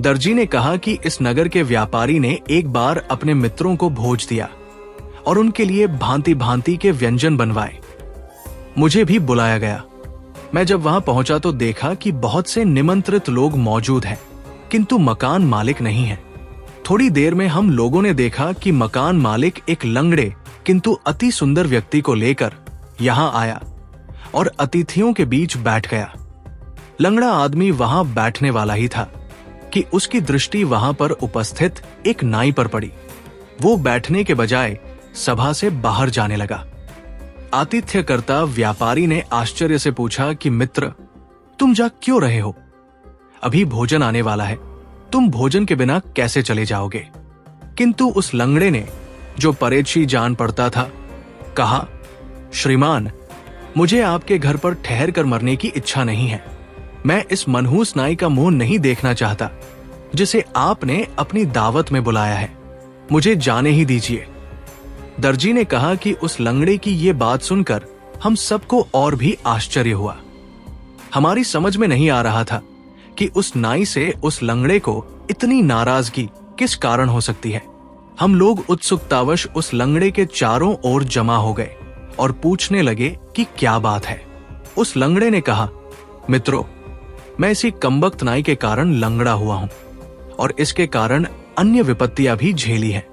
दर्जी ने कहा कि इस नगर के व्यापारी ने एक बार अपने मित्रों को भोज दिया और उनके लिए भांति भांति के व्यंजन बनवाए। मुझे भी बुलाया गया। मैं जब वहां पहुंचा तो देखा कि बहुत से निमंत्रित लोग मौजूद हैं, किंतु मकान मालिक नहीं है। थोड़ी देर में हम लोगों ने देखा कि मकान मालिक एक लंगड़े किंतु अति सुंदर व्यक्ति को लेकर यहां आया और अतिथियों के बीच बैठ गया। लंगड़ा आदमी वहां बैठने वाला ही था कि उसकी दृष्टि वहां पर उपस्थित एक नाई पर पड़ी। वो बैठने के बजाय सभा से बाहर जाने लगा। आतिथ्यकर्ता व्यापारी ने आश्चर्य से पूछा कि मित्र, तुम जा क्यों रहे हो? अभी भोजन आने वाला है, तुम भोजन के बिना कैसे चले जाओगे? किंतु उस लंगड़े ने, जो परेशी जान पड़ता था, कहा, श्रीमान, मुझे आपके घर पर ठहर कर मरने की इच्छा नहीं है। मैं इस मनहूस नाई का मुंह नहीं देखना चाहता जिसे आपने अपनी दावत में बुलाया है। मुझे जाने ही दीजिए। दर्जी ने कहा कि उस लंगड़े की ये बात सुनकर हम सबको और भी आश्चर्य हुआ। हमारी समझ में नहीं आ रहा था कि उस नाई से उस लंगड़े को इतनी नाराजगी किस कारण हो सकती है। हम लोग उत्सुकतावश उस लंगड़े के चारों ओर जमा हो गए और पूछने लगे कि क्या बात है। उस लंगड़े ने कहा, मित्रों, मैं इसी कमबख्त नाई के कारण लंगड़ा हुआ हूं और इसके कारण अन्य विपत्तियां भी झेली हैं।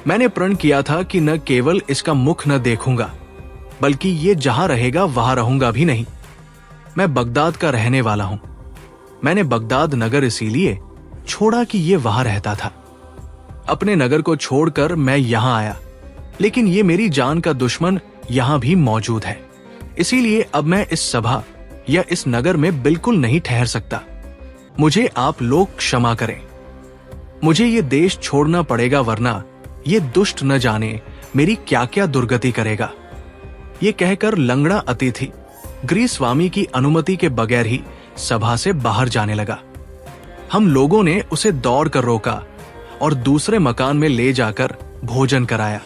मैंने प्रण किया था कि न केवल इसका मुख न देखूंगा, बल्कि ये जहां रहेगा वहां रहूंगा भी नहीं। मैं बगदाद का रहने वाला हूं। मैंने बगदाद नगर इसीलिए छोड़ा कि ये वहां रहता था। अपने नगर को छोड़कर मैं यहां आया, लेकिन ये मेरी जान का दुश्मन यहां भी मौजूद है। इसीलिए अब मैं इस सभा या इस नगर में बिल्कुल नहीं ठहर सकता। मुझे आप लोग क्षमा करें। मुझे ये देश छोड़ना पड़ेगा, वरना ये दुष्ट न जाने मेरी क्या क्या दुर्गति करेगा। ये कहकर लंगड़ा अतिथि गृह स्वामी की अनुमति के बगैर ही सभा से बाहर जाने लगा। हम लोगों ने उसे दौड़ कर रोका और दूसरे मकान में ले जाकर भोजन कराया।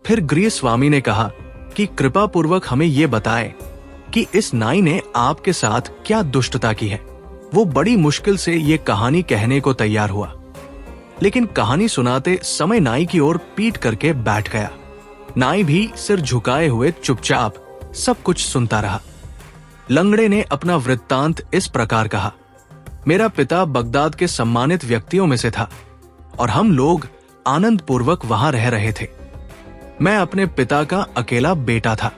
फिर गृह स्वामी ने कहा कि कृपा पूर्वक हमें ये बताएं कि इस नाई ने आपके साथ क्या दुष्टता की है। वो बड़ी मुश्किल से ये कहानी कहने को तैयार हुआ, लेकिन कहानी सुनाते समय नाई की ओर पीठ करके बैठ गया। नाई भी सिर झुकाए हुए चुपचाप सब कुछ सुनता रहा। लंगड़े ने अपना वृत्तांत इस प्रकार कहा, मेरा पिता बगदाद के सम्मानित व्यक्तियों में से था और हम लोग आनंद पूर्वक वहां रह रहे थे। मैं अपने पिता का अकेला बेटा था।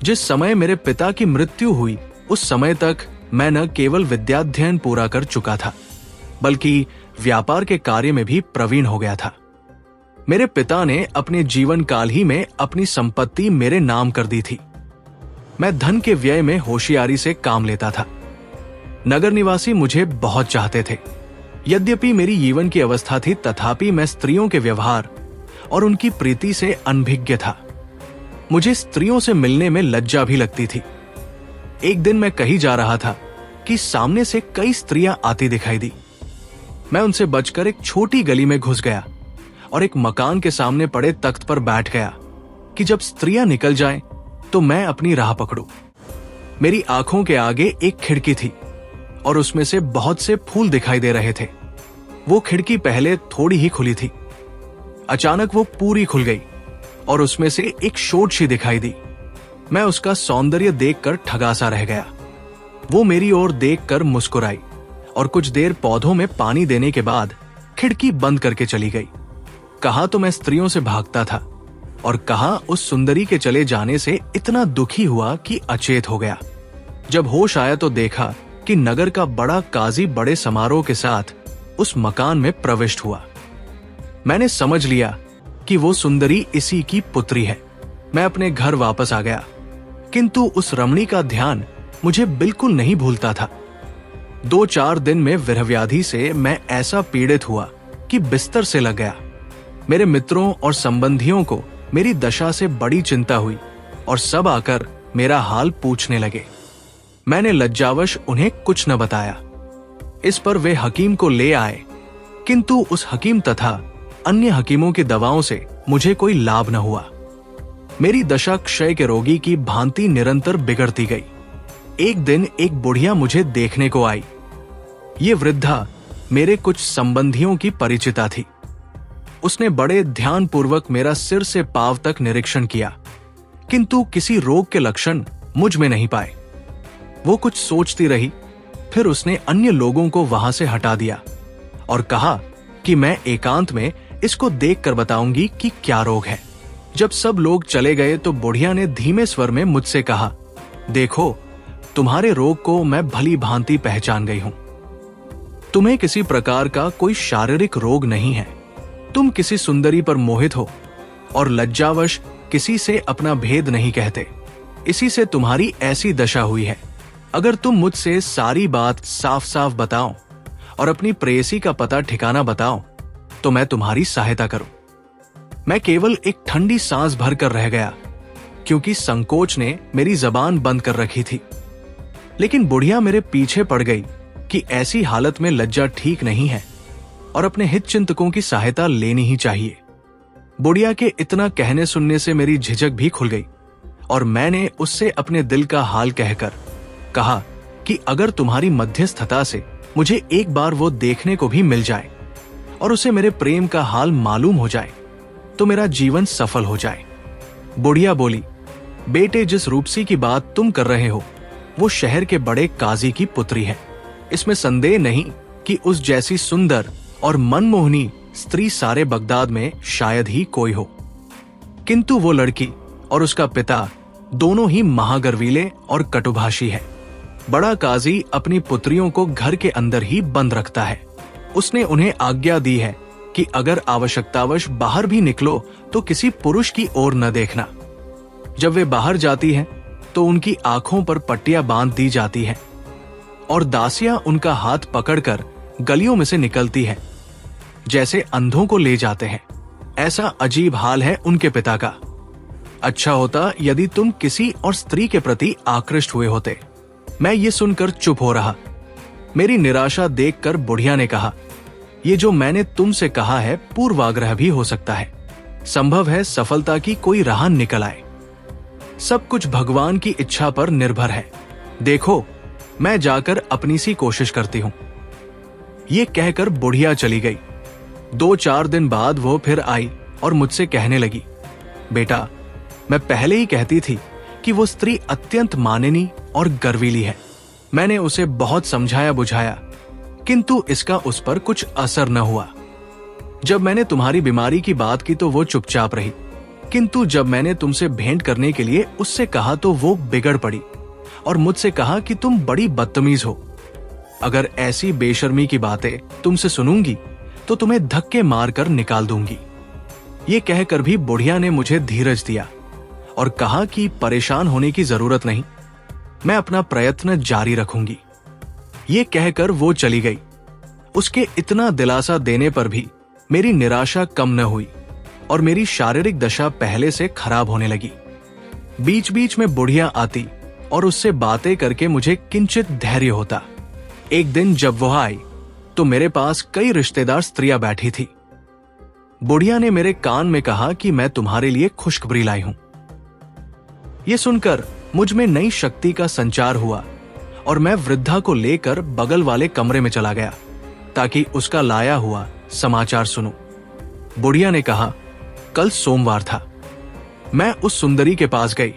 जिस समय मेरे पिता की मृत्यु हुई, उस समय तक मैं न केवल विद्याध्ययन पूरा कर चुका था, बल्कि व्यापार के कार्य में भी प्रवीण हो गया था। मेरे पिता ने अपने जीवन काल ही में अपनी संपत्ति मेरे नाम कर दी थी। मैं धन के व्यय में होशियारी से काम लेता था। नगर निवासी मुझे बहुत चाहते थे। यद्यपि मेरी यौवन की अवस्था थी, तथापि मैं स्त्रियों के व्यवहार और उनकी प्रीति से अनभिज्ञ था। मुझे स्त्रियों से मिलने में लज्जा भी लगती थी। एक दिन मैं कहीं जा रहा था कि सामने से कई स्त्रियां आती दिखाई दी। मैं उनसे बचकर एक छोटी गली में घुस गया और एक मकान के सामने पड़े तख्त पर बैठ गया कि जब स्त्रियां निकल जाएं तो मैं अपनी राह पकड़ूं। मेरी आंखों के आगे एक खिड़की थी और उसमें से बहुत से फूल दिखाई दे रहे थे। वो खिड़की पहले थोड़ी ही खुली थी, अचानक वो पूरी खुल गई और उसमें से एक शोडशी दिखाई दी। मैं उसका सौंदर्य देखकर ठगा सा रह गया। वो मेरी ओर देखकर मुस्कुराई और कुछ देर पौधों में पानी देने के बाद खिड़की बंद करके चली गई। कहा तो मैं स्त्रियों से भागता था और कहा उस सुंदरी के चले जाने से इतना दुखी हुआ कि अचेत हो गया। जब होश आया तो देखा कि नगर का बड़ा काजी बड़े समारोह के साथ उस मकान में प्रविष्ट हुआ। मैंने समझ लिया कि वो सुंदरी इसी की पुत्री है। मैं अपने घर वापस आ गया, किंतु उस रमणी का ध्यान मुझे बिल्कुल नहीं भूलता था। 2-4 दिन में विरहव्याधि से मैं ऐसा पीड़ित हुआ कि बिस्तर से लग गया। मेरे मित्रों और संबंधियों को मेरी दशा से बड़ी चिंता हुई और सब आकर मेरा हाल पूछने लगे। मैंने लज्जावश उन्हें कुछ न बताया। इस पर वे हकीम को ले आए, किंतु उस हकीम तथा अन्य हकीमों की दवाओं से मुझे कोई लाभ न हुआ। मेरी दशा क्षय के रोगी की भांति निरंतर बिगड़ती गई। एक दिन एक बुढ़िया मुझे देखने को आई। ये वृद्धा मेरे कुछ संबंधियों की परिचिता थी। उसने बड़े ध्यानपूर्वक मेरा सिर से पांव तक निरीक्षण किया, किंतु किसी रोग के लक्षण मुझ में नहीं पाए। वो कुछ सोचती रही, फिर उसने अन्य लोगों को वहां से हटा दिया और कहा कि मैं एकांत में इसको देखकर बताऊंगी कि क्या रोग है। जब सब लोग चले गए तो बुढ़िया ने धीमे स्वर में मुझसे कहा, देखो, तुम्हारे रोग को मैं भली भांति पहचान गई हूं। तुम्हें किसी प्रकार का कोई शारीरिक रोग नहीं है। तुम किसी सुंदरी पर मोहित हो और लज्जावश किसी से अपना भेद नहीं कहते। इसी से तुम्हारी ऐसी दशा हुई है। अगर तुम मुझसे सारी बात साफ साफ बताओ और अपनी प्रेयसी का पता ठिकाना बताओ तो मैं तुम्हारी सहायता करूं। मैं केवल एक ठंडी सांस भरकर रह गया, क्योंकि संकोच ने मेरी जबान बंद कर रखी थी। लेकिन बुढ़िया मेरे पीछे पड़ गई कि ऐसी हालत में लज्जा ठीक नहीं है और अपने हित चिंतकों की सहायता लेनी ही चाहिए। बुढ़िया के इतना कहने सुनने से मेरी झिझक भी खुल गई और मैंने उससे अपने दिल का हाल कहकर कहा कि अगर तुम्हारी मध्यस्थता से मुझे एक बार वो देखने को भी मिल जाए और उसे मेरे प्रेम का हाल मालूम हो जाए तो मेरा जीवन सफल हो जाए। बुढ़िया बोली, बेटे, जिस रूपसी की बात तुम कर रहे हो वो शहर के बड़े काजी की पुत्री है। इसमें संदेह नहीं कि उस जैसी सुंदर और मनमोहनी स्त्री सारे बगदाद में शायद ही कोई हो। किंतु वो लड़की और उसका पिता दोनों ही महागर्वीले और कटुभाषी है। बड़ा काजी अपनी पुत्रियों को घर के अंदर ही बंद रखता है। उसने उन्हें आज्ञा दी है कि अगर आवश्यकतावश बाहर भी निकलो तो किसी पुरुष की ओर न देखना। जब वे बाहर जाती हैं तो उनकी आंखों पर पट्टियां बांध दी जाती हैं और दासियां उनका हाथ पकड़कर गलियों में से निकलती है, जैसे अंधों को ले जाते हैं। ऐसा अजीब हाल है उनके पिता का। अच्छा होता यदि तुम किसी और स्त्री के प्रति आकृष्ट हुए होते। मैं ये सुनकर चुप हो रहा। मेरी निराशा देखकर बुढ़िया ने कहा, ये जो मैंने तुमसे कहा है पूर्वाग्रह भी हो सकता है। संभव है सफलता की कोई राह निकल आए। सब कुछ भगवान की इच्छा पर निर्भर है। देखो, मैं जाकर अपनी सी कोशिश करती हूं। ये कहकर बुढ़िया चली गई। 2-4 दिन बाद वो फिर आई और मुझसे कहने लगी, बेटा, मैं पहले ही कहती थी कि वो स्त्री अत्यंत माननीय और गर्वीली है। मैंने उसे बहुत समझाया बुझाया, किंतु इसका उस पर कुछ असर न हुआ। जब मैंने तुम्हारी बीमारी की बात की तो वो चुपचाप रही, किंतु जब मैंने तुमसे भेंट करने के लिए उससे कहा तो वो बिगड़ पड़ी और मुझसे कहा कि तुम बड़ी बदतमीज हो। अगर ऐसी बेशर्मी की बातें तुमसे सुनूंगी तो तुम्हें धक्के मारकर निकाल दूंगी। ये कहकर भी बुढ़िया ने मुझे धीरज दिया और कहा कि परेशान होने की जरूरत नहीं, मैं अपना प्रयत्न जारी रखूंगी। ये कहकर वो चली गई। उसके इतना दिलासा देने पर भी मेरी निराशा कम न हुई और मेरी शारीरिक दशा पहले से खराब होने लगी। बीच बीच में बुढ़िया आती और उससे बातें करके मुझे किंचित धैर्य होता। एक दिन जब वह आई तो मेरे पास कई रिश्तेदार स्त्रियां बैठी थी। बुढ़िया ने मेरे कान में कहा कि मैं तुम्हारे लिए खुशखबरी लाई हूं। ये सुनकर मुझ में नई शक्ति का संचार हुआ और मैं वृद्धा को लेकर बगल वाले कमरे में चला गया ताकि उसका लाया हुआ समाचार सुनूं। बुढ़िया ने कहा, कल सोमवार था। मैं उस सुंदरी के पास गई।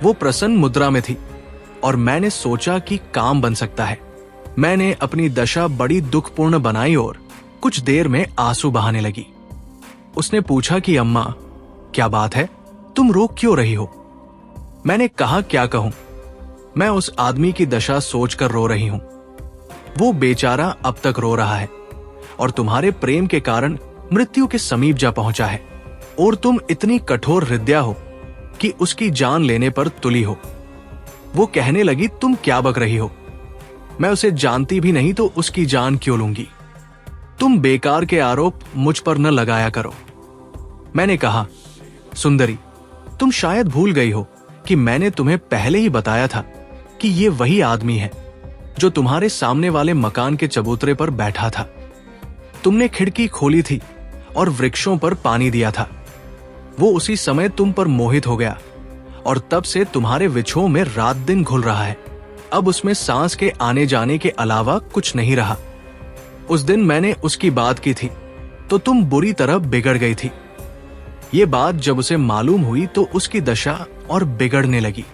वो प्रसन्न मुद्रा में थी और मैंने सोचा कि काम बन सकता है। मैंने अपनी दशा बड़ी दुखपूर्ण बनाई और कुछ देर में आंसू बहाने लगी। उसने पूछा कि अम्मा, क्या बात है, तुम रो क्यों रही हो? मैंने कहा, क्या कहूं, मैं उस आदमी की दशा सोचकर रो रही हूं। वो बेचारा अब तक रो रहा है और तुम्हारे प्रेम के कारण मृत्यु के समीप जा पहुंचा है और तुम इतनी कठोर हृदया हो कि उसकी जान लेने पर तुली हो। वो कहने लगी, तुम क्या बक रही हो? मैं उसे जानती भी नहीं तो उसकी जान क्यों लूंगी? तुम बेकार के आरोप मुझ पर न लगाया करो। मैंने कहा, सुंदरी, तुम शायद भूल गई हो कि मैंने तुम्हें पहले ही बताया था कि ये वही आदमी है जो तुम्हारे सामने वाले मकान के चबूतरे पर बैठा था। तुमने खिड़की खोली थी और वृक्षों पर पानी दिया था। वो उसी समय तुम पर मोहित हो गया और तब से तुम्हारे विछोह में रात दिन घुल रहा है। अब उसमें सांस के आने जाने के अलावा कुछ नहीं रहा। उस दिन मैंने उसकी बात की थी तो तुम बुरी तरह बिगड़ गई थी। ये बात जब उसे मालूम हुई तो उसकी दशा और बिगड़ने लगी।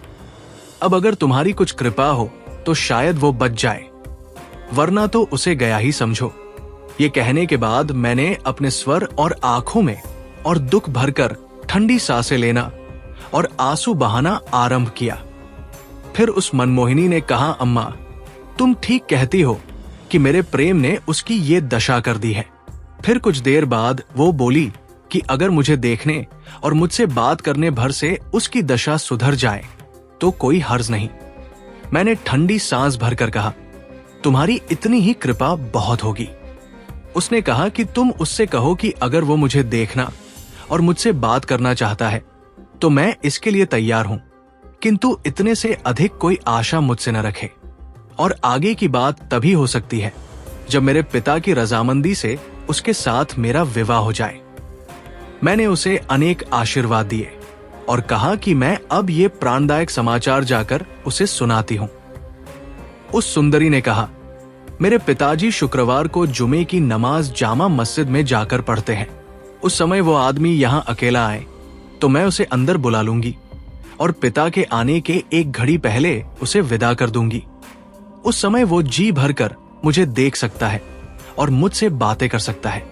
अब अगर तुम्हारी कुछ कृपा हो तो शायद वो बच जाए, वरना तो उसे गया ही समझो। ये कहने के बाद मैंने अपने स्वर और आंखों में और दुख भरकर ठंडी सांसें लेना और आंसू बहाना आरंभ किया। फिर उस मनमोहिनी ने कहा, अम्मा, तुम ठीक कहती हो कि मेरे प्रेम ने उसकी ये दशा कर दी है। फिर कुछ देर बाद वो बोली कि अगर मुझे देखने और मुझसे बात करने भर से उसकी दशा सुधर जाए तो कोई हर्ज नहीं। मैंने ठंडी सांस भरकर कहा, तुम्हारी इतनी ही कृपा बहुत होगी। उसने कहा कि तुम उससे कहो कि अगर वो मुझे देखना और मुझसे बात करना चाहता है तो मैं इसके लिए तैयार हूं, किंतु इतने से अधिक कोई आशा मुझसे न रखे, और आगे की बात तभी हो सकती है जब मेरे पिता की रजामंदी से उसके साथ मेरा विवाह हो जाए। मैंने उसे अनेक आशीर्वाद दिए और कहा कि मैं अब ये प्राणदायक समाचार जाकर उसे सुनाती हूं। उस सुंदरी ने कहा, मेरे पिताजी शुक्रवार को जुमे की नमाज जामा मस्जिद में जाकर पढ़ते हैं। उस समय वो आदमी यहाँ अकेला आए तो मैं उसे अंदर बुला लूंगी और पिता के आने के एक घड़ी पहले उसे विदा कर दूंगी। उस समय वो जी भरकर मुझे देख सकता है और मुझसे बातें कर सकता है।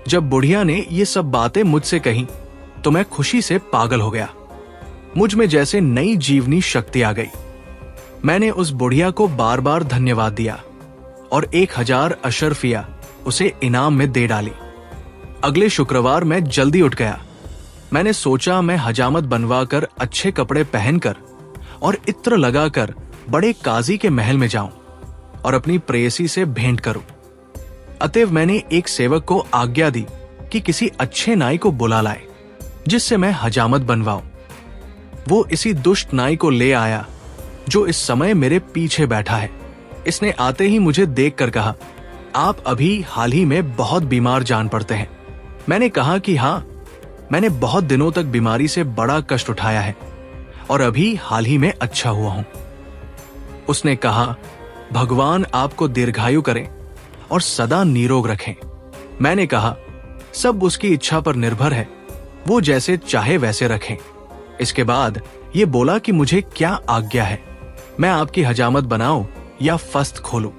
जब बुढ़िया ने ये सब बातें मुझसे कही तो मैं खुशी से पागल हो गया। मुझ में जैसे नई जीवनी शक्ति आ गई। मैंने उस बुढ़िया को बार बार धन्यवाद दिया और 1000 अशर्फिया उसे इनाम में दे डाली। अगले शुक्रवार मैं जल्दी उठ गया। मैंने सोचा मैं हजामत बनवाकर अच्छे कपड़े पहनकर और इत्र लगाकर बड़े काजी के महल में जाऊं और अपनी प्रेयसी से भेंट करूं। अतएव मैंने एक सेवक को आज्ञा दी कि किसी अच्छे नाई को बुला लाए जिससे मैं हजामत बनवाऊं। वो इसी दुष्ट नाई को ले आया जो इस समय मेरे पीछे बैठा है। इसने आते ही मुझे देखकर कहा, आप अभी हाल ही में बहुत बीमार जान पड़ते हैं। मैंने कहा कि हाँ, मैंने बहुत दिनों तक बीमारी से बड़ा कष्ट उठाया है और अभी हाल ही में अच्छा हुआ हूं। उसने कहा, भगवान आपको दीर्घायु करें और सदा निरोग रखें। मैंने कहा, सब उसकी इच्छा पर निर्भर है, वो जैसे चाहे वैसे रखें। इसके बाद ये बोला कि मुझे क्या आज्ञा है, मैं आपकी हजामत बनाऊं या फस्त खोलूं।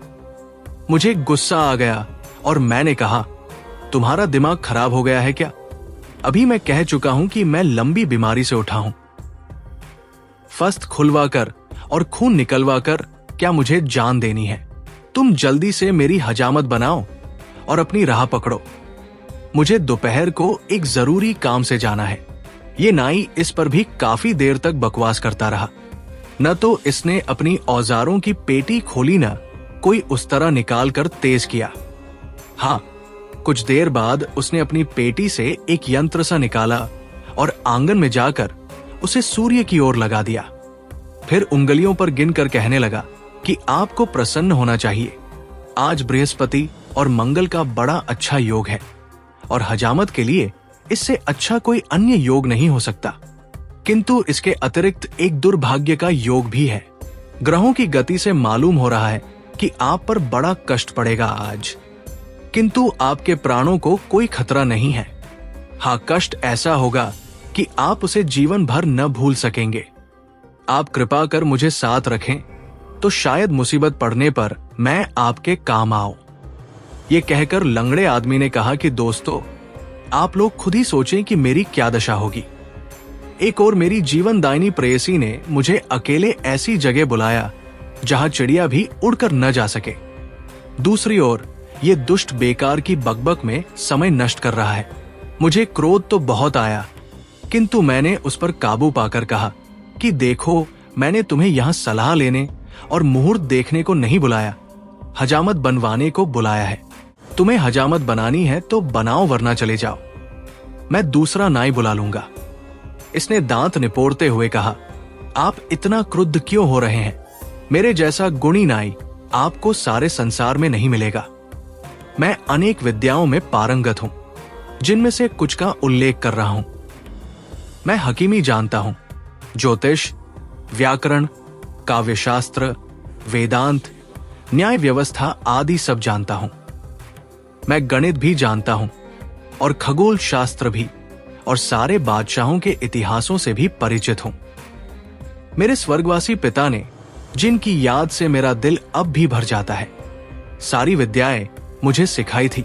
मुझे गुस्सा आ गया और मैंने कहा, तुम्हारा दिमाग खराब हो गया है क्या? अभी मैं कह चुका हूं कि मैं लंबी बीमारी से उठा हूं। फस्त खुलवा कर और खून निकलवा कर क्या मुझे जान देनी है? तुम जल्दी से मेरी हजामत बनाओ और अपनी राह पकड़ो। मुझे दोपहर को एक जरूरी काम से जाना है। ये नाई इस पर भी काफी देर तक बकवास करता रहा। न तो इसने अपनी औजारों की पेटी खोली, न कोई उस तरह निकाल कर तेज किया। हाँ, कुछ देर बाद उसने अपनी पेटी से एक यंत्र सा निकाला और आंगन में जाकर उसे सूर्य की ओर लगा दिया। फिर उंगलियों पर गिनकर कहने लगा कि आपको प्रसन्न होना चाहिए। आज बृहस्पति और मंगल का बड़ा अच्छा योग है और हजामत के लिए इससे अच्छा कोई अन्य योग नहीं हो सकता। किंतु इसके अतिरिक्त एक दुर्भाग्य का योग भी है। ग्रहों की गति से मालूम हो रहा है कि आप पर बड़ा कष्ट पड़ेगा आज, किंतु आपके प्राणों को कोई खतरा नहीं है। हाँ, कष्ट ऐसा होगा कि आप उसे जीवन भर न भूल सकेंगे। आप कृपा कर मुझे साथ रखें तो शायद मुसीबत पड़ने पर मैं आपके काम आऊं। ये कहकर लंगड़े आदमी ने कहा कि दोस्तों, आप लोग खुद ही सोचें कि मेरी क्या दशा होगी। एक और मेरी जीवनदायिनी प्रेयसी ने मुझे अकेले ऐसी जगह बुलाया जहां चिड़िया भी उड़कर न जा सके। दूसरी ओर ये दुष्ट बेकार की बकबक में समय नष्ट कर रहा है। मुझे क्रोध तो बहुत आया, किंतु मैंने उस पर काबू पाकर कहा कि देखो, मैंने तुम्हें यहाँ सलाह लेने और मुहूर्त देखने को नहीं बुलाया, हजामत बनवाने को बुलाया है। तुम्हें हजामत बनानी है तो बनाओ, वरना चले जाओ, मैं दूसरा नाई बुला लूंगा। इसने दांत निपोड़ते हुए कहा, आप इतना क्रुद्ध क्यों हो रहे हैं? मेरे जैसा गुणी नाई आपको सारे संसार में नहीं मिलेगा। मैं अनेक विद्याओं में पारंगत हूं, जिनमें से कुछ का उल्लेख कर रहा हूं। मैं हकीमी जानता हूं, ज्योतिष, व्याकरण, काव्यशास्त्र, वेदांत, न्याय व्यवस्था आदि सब जानता हूं। मैं गणित भी जानता हूं और खगोल शास्त्र भी, और सारे बादशाहों के इतिहासों से भी परिचित हूं। मेरे स्वर्गवासी पिता ने, जिनकी याद से मेरा दिल अब भी भर जाता है, सारी विद्याएं मुझे सिखाई थी,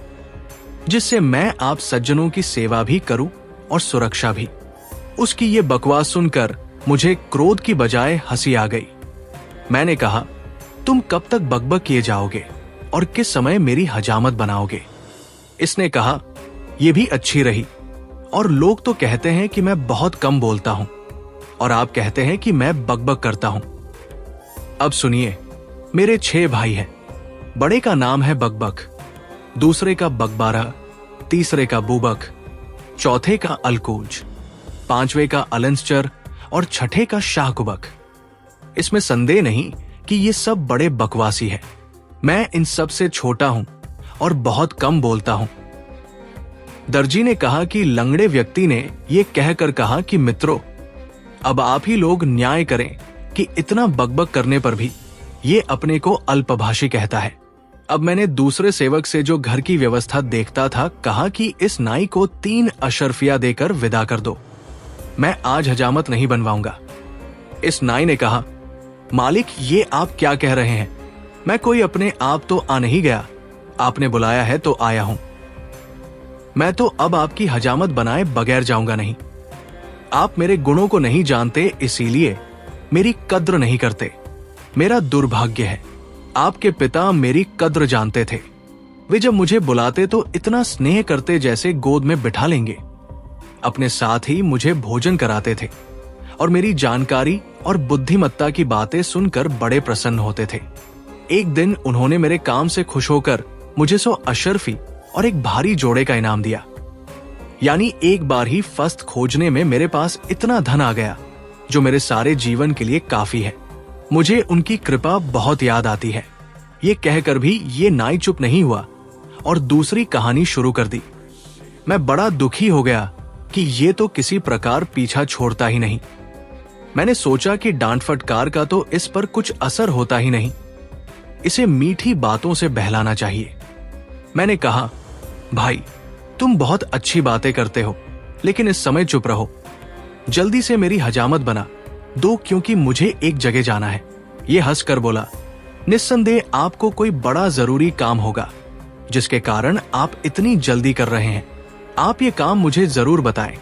जिससे मैं आप सज्जनों की सेवा भी करूं और सुरक्षा भी। उसकी ये बकवास सुनकर मुझे क्रोध की बजाय हंसी आ गई। मैंने कहा, तुम कब तक बकबक किए जाओगे और किस समय मेरी हजामत बनाओगे? इसने कहा, यह भी अच्छी रही, और लोग तो कहते हैं कि मैं बहुत कम बोलता हूं, और आप कहते हैं कि मैं बकबक करता हूं। अब सुनिए, मेरे 6 भाई हैं। बड़े का नाम है बकबक, दूसरे का बकबारा, तीसरे का बूबक, चौथे का अलकूज, पांचवे का अलंसचर और छठे का शाहकुबक। इसमें संदेह नहीं कि ये सब बड़े बकवासी हैं। मैं इन सब से छोटा हूं और बहुत कम बोलता हूं। दर्जी ने कहा कि लंगड़े व्यक्ति ने यह कहकर कहा कि मित्रों, अब आप ही लोग न्याय करें कि इतना बकबक करने पर भी ये अपने को अल्पभाषी कहता है। अब मैंने दूसरे सेवक से, जो घर की व्यवस्था देखता था, कहा कि इस नाई को 3 अशर्फिया देकर विदा कर दो। मैं आज हजामत नहीं बनवाऊंगा। इस नाई ने कहा, मालिक, ये आप क्या कह रहे हैं? मैं कोई अपने आप तो आ नहीं गया, आपने बुलाया है तो आया हूं। मैं तो अब आपकी हजामत बनाए बगैर जाऊंगा नहीं। आप मेरे गुणों को नहीं जानते, इसीलिए मेरी कद्र नहीं करते। मेरा दुर्भाग्य है, आपके पिता मेरी कद्र जानते थे। वे जब मुझे बुलाते तो इतना स्नेह करते जैसे गोद में बिठा लेंगे। अपने साथ ही मुझे भोजन कराते थे और मेरी जानकारी और बुद्धिमत्ता की बातें सुनकर बड़े प्रसन्न होते थे। एक दिन उन्होंने मेरे काम से खुश होकर मुझे 100 अशर्फी और एक भारी जोड़े का इनाम दिया। यानी एक बार ही फस्त खोजने में मेरे पास इतना धन आ गया, जो मेरे सारे जीवन के लिए काफी है। मुझे उनकी कृपा बहुत याद आती है। ये कहकर भी ये नाई चुप नहीं हुआ और दूसरी कहानी शुरू कर दी। मैं बड़ा दुखी हो गया कि ये तो किसी प्रकार पीछा छोड़ता ही नहीं। मैंने सोचा कि डांट फटकार का तो इस पर कुछ असर होता ही नहीं, इसे मीठी बातों से बहलाना चाहिए। मैंने कहा, भाई, तुम बहुत अच्छी बातें करते हो, लेकिन इस समय चुप रहो। जल्दी से मेरी हजामत बना दो, क्योंकि मुझे एक जगह जाना है। ये हंसकर बोला, निस्संदेह आपको कोई बड़ा जरूरी काम होगा, जिसके कारण आप इतनी जल्दी कर रहे हैं। आप ये काम मुझे जरूर बताएं,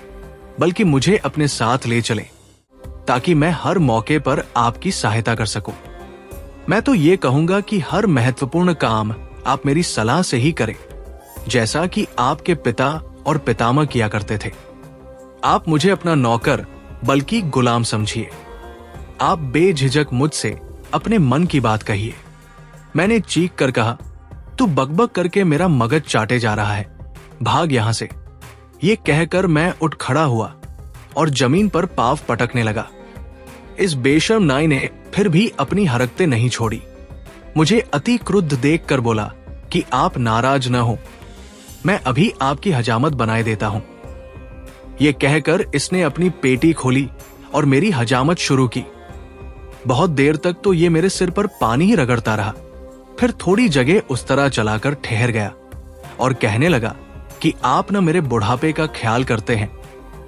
बल्कि मुझे अपने साथ ले चलें, ताकि मैं हर मौके पर आपकी सहायता कर सकूं। मैं तो ये कहूंगा कि हर महत्वपूर्ण काम आप मेरी सलाह से ही करें, जैसा कि आपके पिता और पितामह किया करते थे। आप मुझे अपना नौकर बल्कि गुलाम समझिए। आप बेझिझक मुझसे अपने मन की बात कहिए। मैंने चीख कर कहा, तू बकबक करके मेरा मगज चाटे जा रहा है, भाग यहां से। ये कहकर मैं उठ खड़ा हुआ और जमीन पर पांव पटकने लगा। इस बेशर्म नाई ने फिर भी अपनी हरकतें नहीं छोड़ी। मुझे अति क्रुद्ध देखकर बोला कि आप नाराज न हो, मैं अभी आपकी हजामत बनाए देता हूं। यह कहकर इसने अपनी पेटी खोली और मेरी हजामत शुरू की। बहुत देर तक तो ये मेरे सिर पर पानी ही रगड़ता रहा, फिर थोड़ी जगह उस तरह चलाकर ठहर गया और कहने लगा कि आप न मेरे बुढ़ापे का ख्याल करते हैं,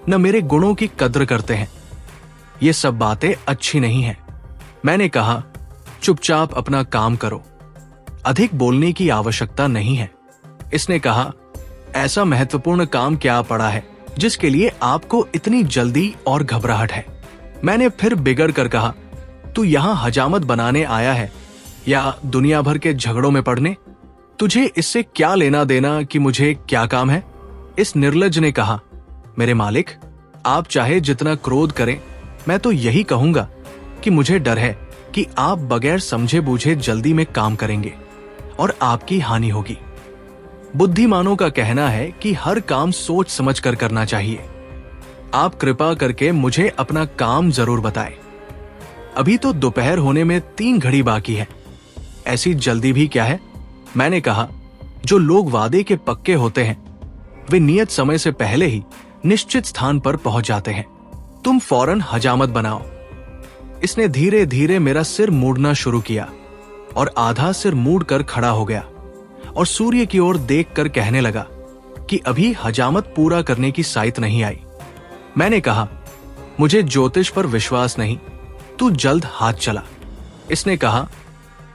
न मेरे गुणों की कद्र करते हैं। ये सब बातें अच्छी नहीं हैं। मैंने कहा, चुपचाप अपना काम करो, अधिक बोलने की आवश्यकता नहीं है। इसने कहा, ऐसा महत्वपूर्ण काम क्या पड़ा है जिसके लिए आपको इतनी जल्दी और घबराहट है? मैंने फिर बिगड़ कर कहा, तू यहां हजामत बनाने आया है या दुनिया भर के झगड़ों में पड़ने? तुझे इससे क्या लेना देना कि मुझे क्या काम है? इस निर्लज्ज ने कहा, मेरे मालिक, आप चाहे जितना क्रोध करें, मैं तो यही कहूंगा कि मुझे डर है कि आप बगैर समझे बूझे जल्दी में काम करेंगे और आपकी हानि होगी। बुद्धिमानों का कहना है कि हर काम सोच समझ कर करना चाहिए। आप कृपा करके मुझे अपना काम जरूर बताएं। अभी तो दोपहर होने में 3 घड़ी बाकी है, ऐसी जल्दी भी क्या है? मैंने कहा, जो लोग वादे के पक्के होते हैं, वे नियत समय से पहले ही निश्चित स्थान पर पहुंच जाते हैं। तुम फौरन हजामत बनाओ। इसने धीरे धीरे मेरा सिर मूड़ना शुरू किया और आधा सिर मूड़ कर खड़ा हो गया और सूर्य की ओर देखकर कहने लगा कि अभी हजामत पूरा करने की साइत नहीं आई। मैंने कहा, मुझे ज्योतिष पर विश्वास नहीं, तू जल्द हाथ चला। इसने कहा,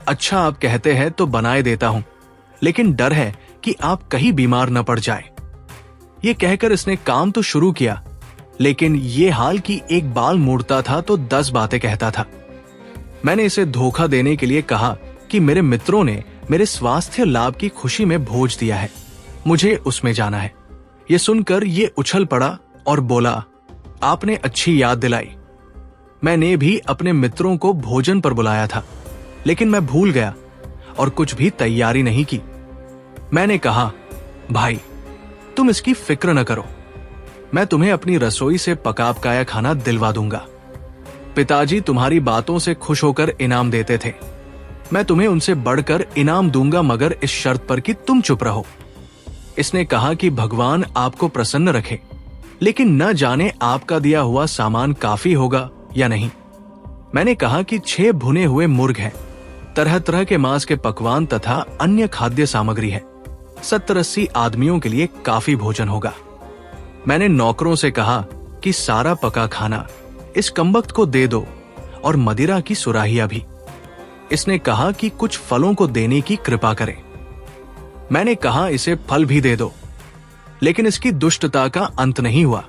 अच्छा आप कहते हैं तो बनाए देता हूं, लेकिन डर है कि आप कहीं बीमार न पड़ जाए। ये कहकर इसने काम तो शुरू किया, लेकिन ये हाल कि एक बाल मोड़ता था तो 10 बातें कहता था। मैंने इसे धोखा देने के लिए कहा कि मेरे मित्रों ने मेरे स्वास्थ्य लाभ की खुशी में भोज दिया है, मुझे उसमें जाना है। ये सुनकर ये उछल पड़ा और बोला, आपने अच्छी याद दिलाई। मैंने भी अपने मित्रों को भोजन पर बुलाया था, लेकिन मैं भूल गया और कुछ भी तैयारी नहीं की। मैंने कहा, भाई तुम इसकी फिक्र न करो, मैं तुम्हें अपनी रसोई से पका पकाया खाना दिलवा दूंगा। पिताजी तुम्हारी बातों से खुश होकर इनाम देते थे, मैं तुम्हें उनसे बढ़कर इनाम दूंगा, मगर इस शर्त पर कि तुम चुप रहो। इसने कहा कि भगवान आपको प्रसन्न रखे, लेकिन न जाने आपका दिया हुआ सामान काफी होगा या नहीं। मैंने कहा कि 6 भुने हुए मुर्ग हैं, तरह तरह के मांस के पकवान तथा अन्य खाद्य सामग्री है, 70-80 आदमियों के लिए काफी भोजन होगा। मैंने नौकरों से कहा कि सारा पका खाना इस कमबख्त को दे दो और मदिरा की सुराहिया भी। इसने कहा कि कुछ फलों को देने की कृपा करें। मैंने कहा इसे फल भी दे दो, लेकिन इसकी दुष्टता का अंत नहीं हुआ।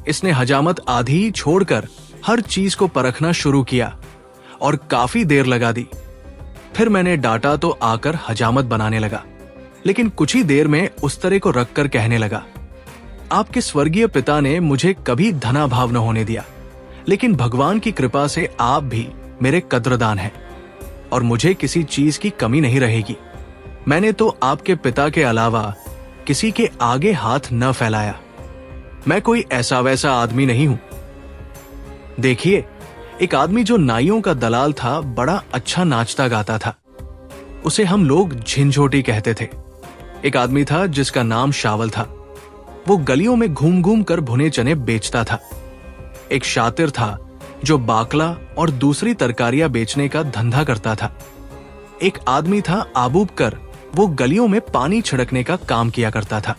इसने हजामत आधी ही छोड़कर हर चीज को परखना शुरू किया और काफी देर लगा दी। फिर मैंने डांटा तो आकर हजामत बनाने लगा, लेकिन कुछ ही देर में उस तरह को रखकर कहने लगा, आपके स्वर्गीय पिता ने मुझे कभी धनाभाव न होने दिया, लेकिन भगवान की कृपा से आप भी मेरे कद्रदान हैं और मुझे किसी चीज की कमी नहीं रहेगी। मैंने तो आपके पिता के अलावा किसी के आगे हाथ न फैलाया। मैं कोई ऐसा वैसा आदमी नहीं हूं। देखिए, एक आदमी जो नाइयों का दलाल था, बड़ा अच्छा नाचता गाता था। उसे हम लोग झिंझोटी कहते थे। एक आदमी था जिसका नाम शावल था। वो गलियों में घूम घूम कर भुने चने बेचता था। एक शातिर था जो बाकला और दूसरी तरकारियां बेचने का धंधा करता था। एक आदमी था आबूब कर, वो गलियों में पानी छिड़कने का काम किया करता था।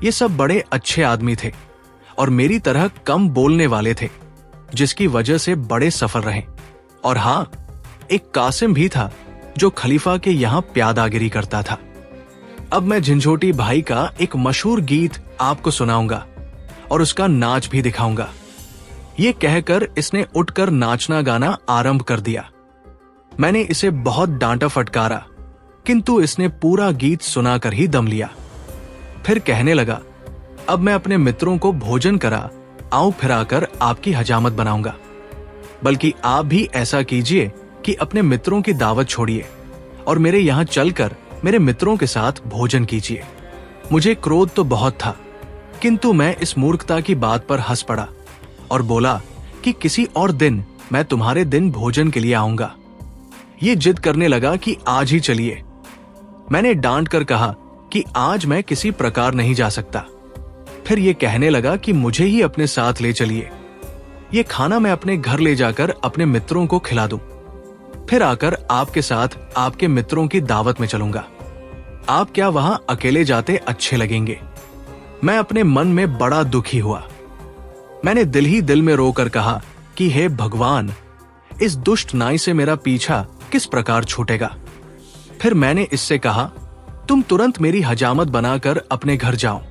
ये सब बड़े अच्छे आदमी थे और मेरी तरह कम बोलने वाले थे, जिसकी वजह से बड़े सफल रहे। और हाँ, एक कासिम भी था जो खलीफा के यहाँ प्यादागिरी करता था। अब मैं झिंझोटी भाई का एक मशहूर गीत आपको सुनाऊंगा और उसका नाच भी दिखाऊंगा। ये कहकर इसने उठकर नाचना गाना आरंभ कर दिया। मैंने इसे बहुत डांटा फटकारा, किंतु इसने पूरा गीत सुनाकर ही दम लिया। फिर कहने लगा, अब मैं अपने मित्रों को भोजन करा आऊं फिराकर आपकी हजामत बनाऊंगा। बल्कि आप भी ऐसा कीजिए कि अपने मित्रों की दावत छोड़िए और मेरे यहां चलकर मेरे मित्रों के साथ भोजन कीजिए। मुझे क्रोध तो बहुत था, किंतु मैं इस मूर्खता की बात पर हंस पड़ा और बोला कि किसी और दिन मैं तुम्हारे दिन भोजन के लिए आऊंगा। ये जिद करने लगा कि आज ही चलिए। मैंने डांट कर कहा कि आज मैं किसी प्रकार नहीं जा सकता। फिर ये कहने लगा कि मुझे ही अपने साथ ले चलिए, ये खाना मैं अपने घर ले जाकर अपने मित्रों को खिला दूं, फिर आकर आपके साथ आपके मित्रों की दावत में चलूंगा। आप क्या वहां अकेले जाते अच्छे लगेंगे। मैं अपने मन में बड़ा दुखी हुआ। मैंने दिल ही दिल में रोकर कहा कि हे भगवान, इस दुष्ट नाई से मेरा पीछा किस प्रकार छूटेगा। फिर मैंने इससे कहा, तुम तुरंत मेरी हजामत बनाकर अपने घर जाओ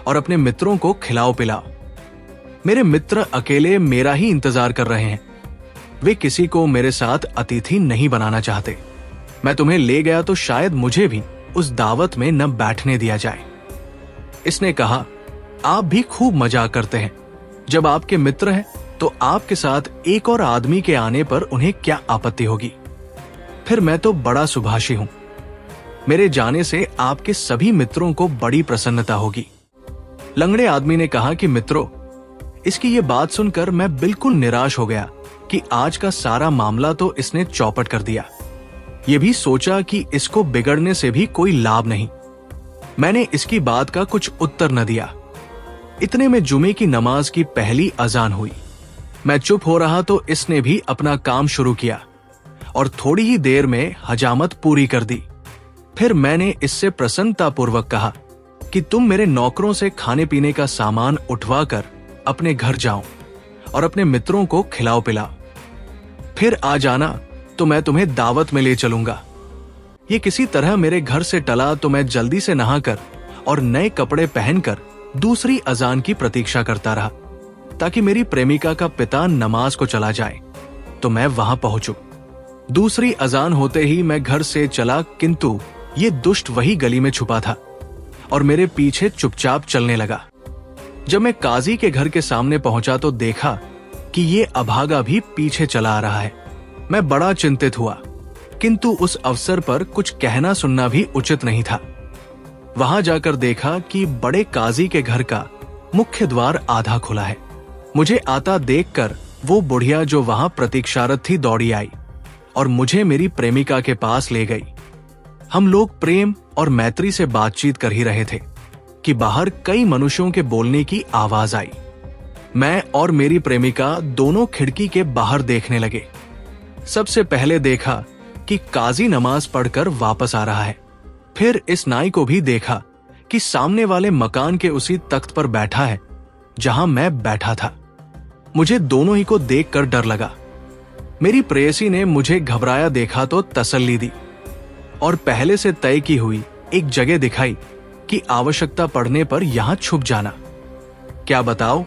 और अपने मित्रों को खिलाओ पिलाओ। मेरे मित्र अकेले मेरा ही इंतजार कर रहे हैं, वे किसी को मेरे साथ अतिथि नहीं बनाना चाहते। मैं तुम्हें ले गया तो शायद मुझे भी उस दावत में न बैठने दिया जाए। इसने कहा, आप भी खूब मजाक करते हैं। जब आपके मित्र हैं तो आपके साथ एक और आदमी के आने पर उन्हें क्या आपत्ति होगी। फिर मैं तो बड़ा सुभाषी हूं, मेरे जाने से आपके सभी मित्रों को बड़ी प्रसन्नता होगी। लंगड़े आदमी ने कहा कि मित्रों, इसकी ये बात सुनकर मैं बिल्कुल निराश हो गया कि आज का सारा मामला तो इसने चौपट कर दिया। ये भी सोचा कि इसको बिगड़ने से भी कोई लाभ नहीं। मैंने इसकी बात का कुछ उत्तर न दिया। इतने में जुमे की नमाज की पहली अजान हुई। मैं चुप हो रहा तो इसने भी अपना काम शुरू किया और थोड़ी ही देर में हजामत पूरी कर दी। फिर मैंने इससे प्रसन्नतापूर्वक कहा कि तुम मेरे नौकरों से खाने पीने का सामान उठवा कर अपने घर जाओ और अपने मित्रों को खिलाओ पिलाओ। फिर आ जाना तो मैं तुम्हें दावत में ले चलूंगा। ये किसी तरह मेरे घर से टला तो मैं जल्दी से नहाकर और नए कपड़े पहनकर दूसरी अजान की प्रतीक्षा करता रहा, ताकि मेरी प्रेमिका का पिता नमाज को चला जाए तो मैं वहां पहुंचूं। दूसरी अजान होते ही मैं घर से चला, किंतु ये दुष्ट वही गली में छुपा था और मेरे पीछे चुपचाप चलने लगा। जब मैं काजी के घर के सामने पहुंचा तो देखा कि ये अभागा भी पीछे चला आ रहा है। मैं बड़ा चिंतित हुआ, किंतु उस अवसर पर कुछ कहना सुनना भी उचित नहीं था। वहां जाकर देखा कि बड़े काजी के घर का मुख्य द्वार आधा खुला है। मुझे आता देखकर वो बुढ़िया जो वहां प्रतीक्षारत थी दौड़ी आई और मुझे मेरी प्रेमिका के पास ले गई। हम लोग प्रेम और मैत्री से बातचीत कर ही रहे थे कि बाहर कई मनुष्यों के बोलने की आवाज आई। मैं और मेरी प्रेमिका दोनों खिड़की के बाहर देखने लगे। सबसे पहले देखा कि काजी नमाज पढ़कर वापस आ रहा है। फिर इस नाई को भी देखा कि सामने वाले मकान के उसी तख्त पर बैठा है जहां मैं बैठा था। मुझे दोनों ही को देखकर डर लगा। मेरी प्रेयसी ने मुझे घबराया देखा तो तसल्ली दी और पहले से तय की हुई एक जगह दिखाई कि आवश्यकता पड़ने पर यहां छुप जाना। क्या बताओ,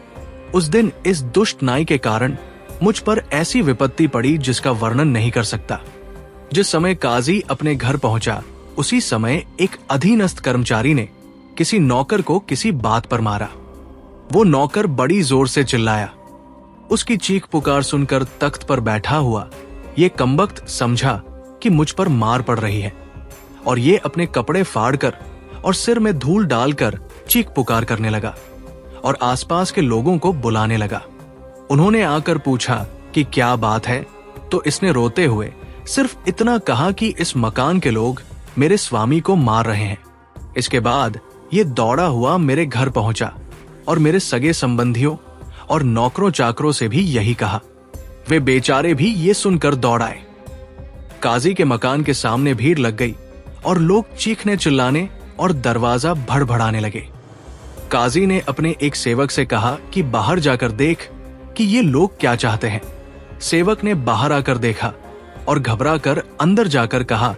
उस दिन इस दुष्ट नाई के कारण मुझ पर ऐसी विपत्ति पड़ी जिसका वर्णन नहीं कर सकता। जिस समय काजी अपने घर पहुंचा, उसी समय एक अधीनस्थ कर्मचारी ने किसी नौकर को किसी बात पर मारा। वो नौकर बड़ी जोर से चिल्लाया। उसकी चीख पुकार सुनकर तख्त पर बैठा हुआ ये कमबख्त समझा कि मुझ पर मार पड़ रही है और ये अपने कपड़े फाड़कर और सिर में धूल डालकर चीख पुकार करने लगा और आसपास के लोगों को बुलाने लगा। उन्होंने आकर पूछा कि क्या बात है, तो इसने रोते हुए सिर्फ इतना कहा कि इस मकान के लोग मेरे स्वामी को मार रहे हैं। इसके बाद ये दौड़ा हुआ मेरे घर पहुंचा और मेरे सगे संबंधियों और नौकरों चाकरों से भी यही कहा। वे बेचारे भी ये सुनकर दौड़ आए। काजी के मकान के सामने भीड़ लग गई और लोग चीखने चिल्लाने और दरवाजा भड़भड़ाने लगे। काजी ने अपने एक सेवक से कहा कि बाहर जाकर देख कि ये लोग क्या चाहते हैं। सेवक ने बाहर आकर देखा और घबरा कर अंदर जाकर कहा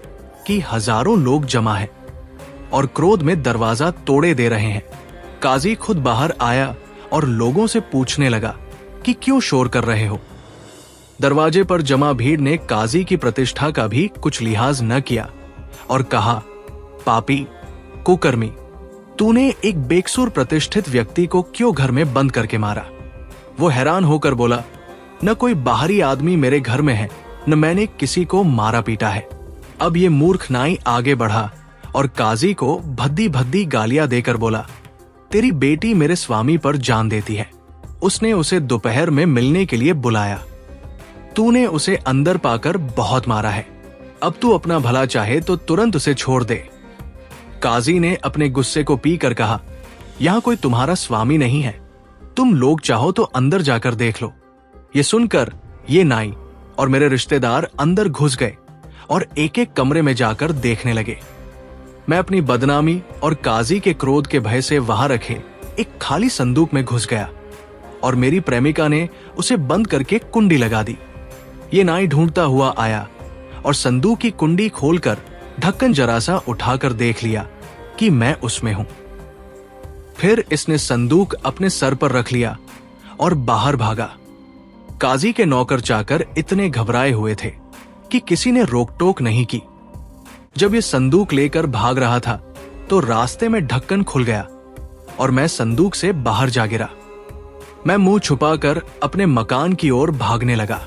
कि हजारों लोग जमा हैं और क्रोध में दरवाजा तोड़े दे रहे हैं। काजी खुद बाहर आया और लोगों से पूछने लगा कि क्यों शोर कर रहे हो। दरवाजे पर जमा भीड़ ने काजी की प्रतिष्ठा का भी कुछ लिहाज न किया और कहा, पापी, कुकर्मी, तूने एक बेकसूर प्रतिष्ठित व्यक्ति को क्यों घर में बंद करके मारा। वो हैरान होकर बोला, न कोई बाहरी आदमी मेरे घर में है, न मैंने किसी को मारा पीटा है। अब ये मूर्ख नाई आगे बढ़ा और काजी को भद्दी भद्दी गालियां देकर बोला, तेरी बेटी मेरे स्वामी पर जान देती है। उसने उसे दोपहर में मिलने के लिए बुलाया। तूने उसे अंदर पाकर बहुत मारा है। अब तू अपना भला चाहे तो तुरंत उसे छोड़ दे। काजी ने अपने गुस्से को पी कर कहा, यहां कोई तुम्हारा स्वामी नहीं है, तुम लोग चाहो तो अंदर जाकर देख लो। ये सुनकर ये नाई और मेरे रिश्तेदार अंदर घुस गए और एक एक कमरे में जाकर देखने लगे। मैं अपनी बदनामी और काजी के क्रोध के भय से वहां रखे एक खाली संदूक में घुस गया और मेरी प्रेमिका ने उसे बंद करके कुंडी लगा दी। ये नाई ढूंढता हुआ आया और संदूक की कुंडी खोलकर ढक्कन जरा सा उठाकर देख लिया कि मैं उसमें हूं। फिर इसने संदूक अपने सर पर रख लिया और बाहर भागा। काजी के नौकर चाकर इतने घबराए हुए थे कि किसी ने रोक टोक नहीं की। जब ये संदूक लेकर भाग रहा था तो रास्ते में ढक्कन खुल गया और मैं संदूक से बाहर जा गिरा। मैं मुंह छुपाकर अपने मकान की ओर भागने लगा।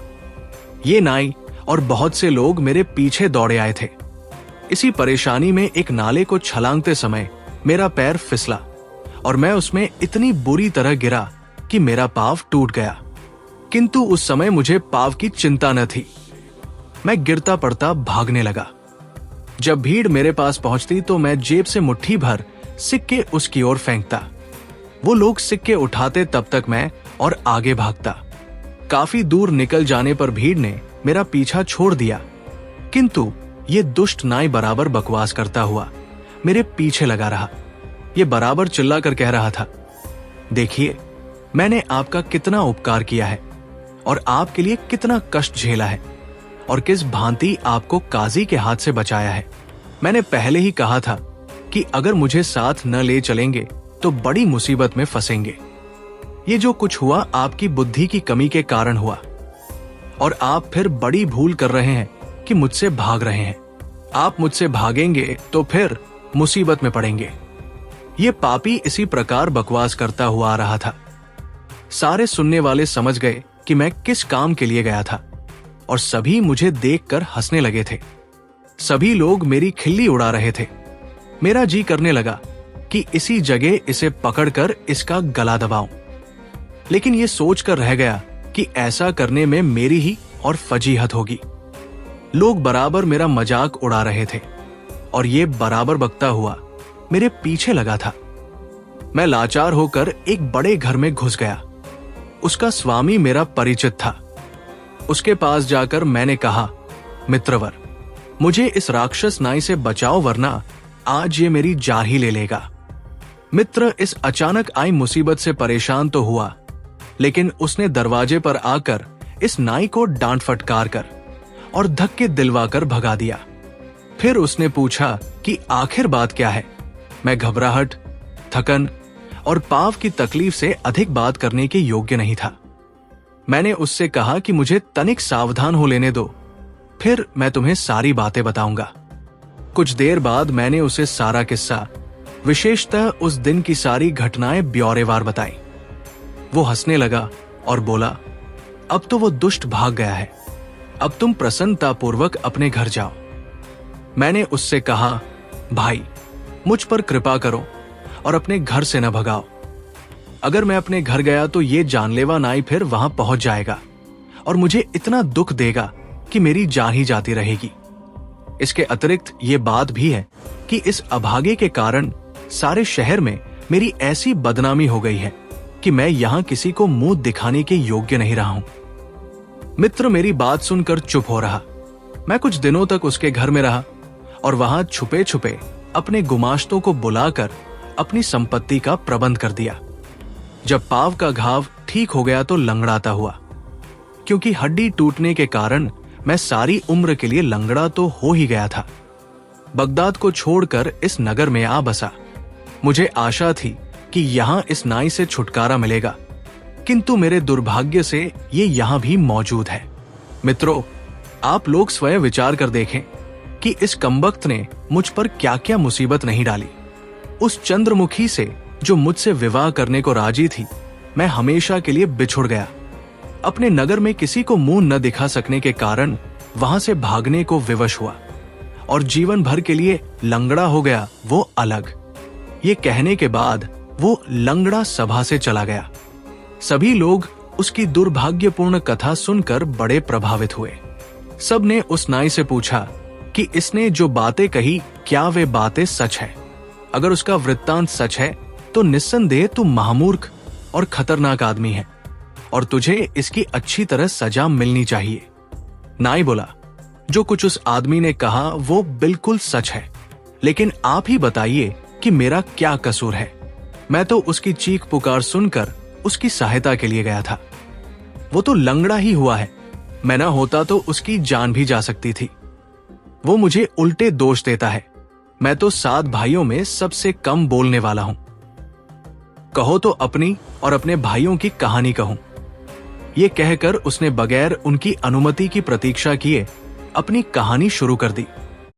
ये नाई और बहुत से लोग मेरे पीछे दौड़े आए थे। इसी परेशानी में एक नाले को छलांगते समय मेरा पैर फिसला और मैं उसमें इतनी बुरी तरह गिरा कि मेरा पांव टूट गया। किंतु उस समय मुझे पांव की चिंता न थी। मैं गिरता पड़ता भागने लगा। जब भीड़ मेरे पास पहुंचती तो मैं जेब से मुट्ठी भर सिक्के उसकी ओर फेंकता। वो लोग सिक्के उठाते तब तक मैं और आगे भागता। काफी दूर निकल जाने पर भीड़ ने मेरा पीछा छोड़ दिया, किंतु ये दुष्ट नाई बराबर बकवास करता हुआ मेरे पीछे लगा रहा। ये बराबर चिल्ला कर कह रहा था, देखिए मैंने आपका कितना उपकार किया है और आपके लिए कितना कष्ट झेला है और किस भांति आपको काजी के हाथ से बचाया है। मैंने पहले ही कहा था कि अगर मुझे साथ न ले चलेंगे तो बड़ी मुसीबत में फंसेंगे। ये जो कुछ हुआ आपकी बुद्धि की कमी के कारण हुआ और आप फिर बड़ी भूल कर रहे हैं कि मुझसे भाग रहे हैं। आप मुझसे भागेंगे तो फिर मुसीबत में पड़ेंगे। ये पापी इसी प्रकार बकवास करता हुआ आ रहा था। सारे सुनने वाले समझ गए कि मैं किस काम के लिए गया था और सभी मुझे देखकर हंसने लगे थे। सभी लोग मेरी खिल्ली उड़ा रहे थे। मेरा जी करने लगा कि इसी जगह इसे पकड़कर इसका गला दबाऊं, लेकिन ये सोचकर रह गया कि ऐसा करने में मेरी ही और फजीहत होगी। लोग बराबर मेरा मजाक उड़ा रहे थे और ये बराबर बकता हुआ मेरे पीछे लगा था। मैं लाचार होकर एक बड़े घर में घुस गया। उसका स्वामी मेरा परिचित था। उसके पास जाकर मैंने कहा, मित्रवर, मुझे इस राक्षस नाई से बचाओ वरना आज ये मेरी जान ही ले लेगा। मित्र इस अचानक आई मुसीबत से परेशान तो हुआ, लेकिन उसने दरवाजे पर आकर इस नाई को डांट फटकार कर और धक्के दिलवाकर भगा दिया। फिर उसने पूछा कि आखिर बात क्या है। मैं घबराहट, थकन और पांव की तकलीफ से अधिक बात करने के योग्य नहीं था। मैंने उससे कहा कि मुझे तनिक सावधान हो लेने दो, फिर मैं तुम्हें सारी बातें बताऊंगा। कुछ देर बाद मैंने उसे सारा किस्सा, विशेषतः उस दिन की सारी घटनाएं ब्यौरेवार बताई। वो हंसने लगा और बोला, अब तो वो दुष्ट भाग गया है, अब तुम प्रसन्नतापूर्वक अपने घर जाओ। मैंने उससे कहा, भाई मुझ पर कृपा करो और अपने घर से न भगाओ। अगर मैं अपने घर गया तो ये जानलेवा नाई फिर वहां पहुंच जाएगा और मुझे इतना दुख देगा कि मेरी जान ही जाती रहेगी। इसके अतिरिक्त ये बात भी है कि इस अभागे के कारण सारे शहर में मेरी ऐसी बदनामी हो गई है कि मैं यहां किसी को मुंह दिखाने के योग्य नहीं रहा हूं। मित्र मेरी बात सुनकर चुप हो रहा। मैं कुछ दिनों तक उसके घर में रहा और वहां छुपे छुपे अपने गुमाश्तों को बुलाकर अपनी संपत्ति का प्रबंध कर दिया। जब पांव का घाव ठीक हो गया तो लंगड़ाता हुआ, क्योंकि हड्डी टूटने के कारण मैं सारी उम्र के लिए लंगड़ा तो हो ही गया था। बगदाद को छोड़कर इस नगर में आ बसा। मुझे आशा थी कि यहां इस नाई से छुटकारा मिलेगा, किंतु मेरे दुर्भाग्य से ये यहां भी मौजूद है। मित्रों, आप लोग स्वयं विचार कर देखें कि इस कमबख्त ने मुझ पर क्या क्या मुसीबत नहीं डाली। उस चंद्रमुखी से जो मुझसे विवाह करने को राजी थी, मैं हमेशा के लिए बिछुड़ गया। अपने नगर में किसी को मुंह न दिखा सकने के कारण वहां से भागने को विवश हुआ और जीवन भर के लिए लंगड़ा हो गया, वो अलग। ये कहने के बाद वो लंगड़ा सभा से चला गया। सभी लोग उसकी दुर्भाग्यपूर्ण कथा सुनकर बड़े प्रभावित हुए। सब ने उस नाई से पूछा कि इसने जो बातें कही क्या वे बातें सच है। अगर उसका वृत्तांत सच है तो निस्संदेह तू महामूर्ख और खतरनाक आदमी है और तुझे इसकी अच्छी तरह सजा मिलनी चाहिए। नाई बोला, जो कुछ उस आदमी ने कहा वो बिल्कुल सच है, लेकिन आप ही बताइए कि मेरा क्या कसूर है। मैं तो उसकी चीख पुकार सुनकर उसकी सहायता के लिए गया था। वो तो लंगड़ा ही हुआ है, मैं ना होता तो उसकी जान भी जा सकती थी। वो मुझे उल्टे दोष देता है। मैं तो 7 भाइयों में सबसे कम बोलने वाला हूं। कहो तो अपनी और अपने भाइयों की कहानी कहूं। ये कहकर उसने बगैर उनकी अनुमति की प्रतीक्षा किए अपनी कहानी शुरू कर दी।